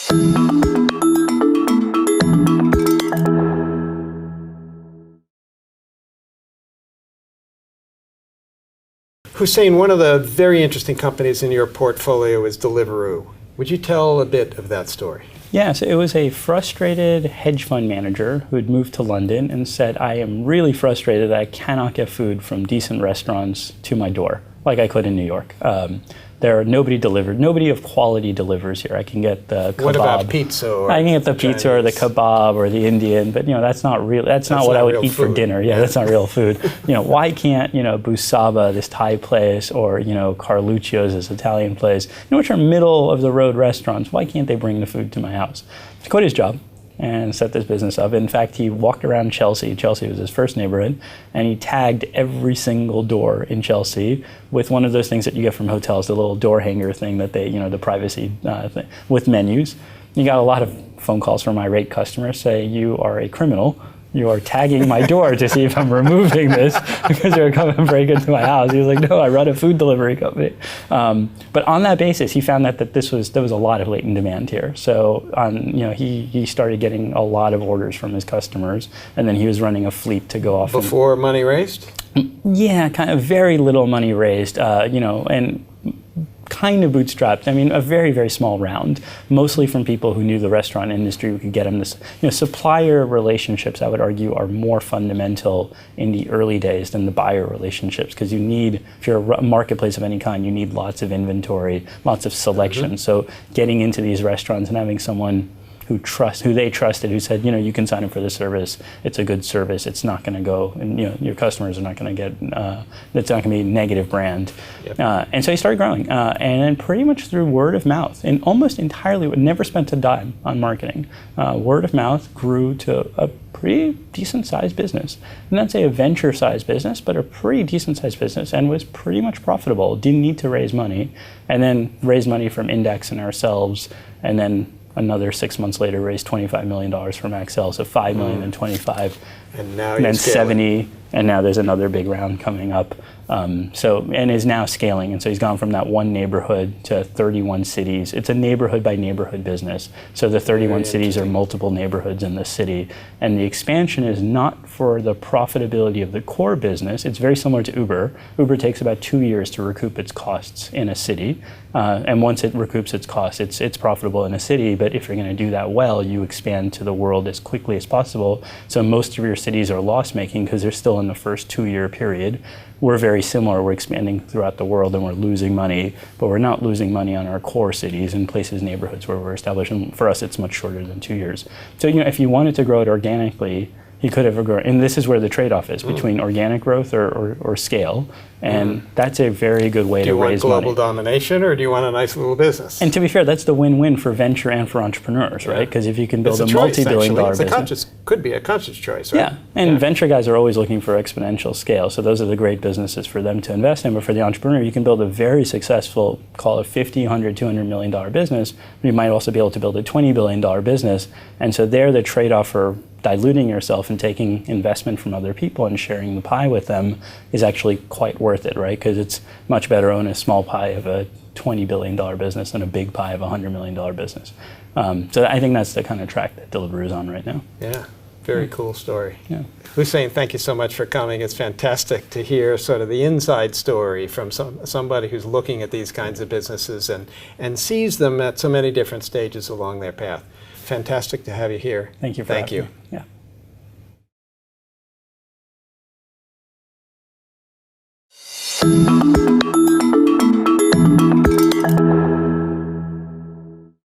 Hussein, one of the very interesting companies in your portfolio is Deliveroo. Would you tell a bit of that story? Yeah, so it was a frustrated hedge fund manager who had moved to London and said, I am really frustrated that I cannot get food from decent restaurants to my door, like I could in New York. Nobody of quality delivers here. I can get the kebab. What about pizza? I can get the pizza or the kebab or the Indian, but that's not real. That's not what I would eat for dinner. Yeah, that's not real food. Why can't Busaba, this Thai place, or Carluccio's, this Italian place, which are middle of the road restaurants? Why can't they bring the food to my house? He quit his job and set this business up. In fact, he walked around Chelsea. Chelsea was his first neighborhood, and he tagged every single door in Chelsea with one of those things that you get from hotels, the little door hanger thing that they, the privacy thing, with menus. He got a lot of phone calls from irate customers saying, you are a criminal. You are tagging my door to see if I'm removing this because you're coming and break into my house. He was like, no, I run a food delivery company. But on that basis, he found that there was a lot of latent demand here. So he started getting a lot of orders from his customers, and then he was running a fleet to go off. Before money raised? Yeah, kind of very little money raised, and kind of bootstrapped. I mean, a very, very small round, mostly from people who knew the restaurant industry, who could get them this. Supplier relationships, I would argue, are more fundamental in the early days than the buyer relationships, because if you're a marketplace of any kind, you need lots of inventory, lots of selection. Mm-hmm. So getting into these restaurants and having someone who they trusted, who said, you can sign up for this service. It's a good service. It's not going to go, and your customers are not going to get. It's not going to be a negative brand. Yep. And so he started growing, and then pretty much through word of mouth, and almost entirely, never spent a dime on marketing. Word of mouth grew to a pretty decent sized business. I'm not say a venture sized business, but a pretty decent sized business, and was pretty much profitable. Didn't need to raise money, and then raised money from Index and ourselves, and then another 6 months later raised $25 million from Accel, so $5 million and 25, and now and then 70, and now there's another big round coming up. And is now scaling, and so he's gone from that one neighborhood to 31 cities. It's a neighborhood by neighborhood business. So the 31 cities are multiple neighborhoods in the city, and the expansion is not for the profitability of the core business. It's very similar to Uber. Uber takes about 2 years to recoup its costs in a city, and once it recoups its costs, it's profitable in a city. But if you're going to do that well, you expand to the world as quickly as possible. So most of your cities are loss-making because they're still in the first 2-year period. We're very similar. We're expanding throughout the world, and we're losing money, but we're not losing money on our core cities and places, neighborhoods where we're established. And for us, it's much shorter than 2 years. So if you wanted to grow it organically, he could have grown. And this is where the trade-off is between organic growth or scale. And that's a very good way to raise money. Do you want global domination, or do you want a nice little business? And to be fair, that's the win-win for venture and for entrepreneurs, right? Because if you can build a multi-billion-dollar business. Could be a conscious choice, right? Yeah, and venture guys are always looking for exponential scale. So those are the great businesses for them to invest in. But for the entrepreneur, you can build a very successful, call it $50, $100, $200 million business. But you might also be able to build a $20 billion business. And so there, the trade-off for diluting yourself and taking investment from other people and sharing the pie with them is actually quite worth it, right? Because it's much better own a small pie of a $20 billion business than a big pie of a $100 million business. So I think that's the kind of track that Deliveroo is on right now. Yeah, very cool story. Yeah. Hussein, thank you so much for coming. It's fantastic to hear sort of the inside story from somebody who's looking at these kinds of businesses and sees them at so many different stages along their path. Fantastic to have you here. Thank you for having me. Yeah.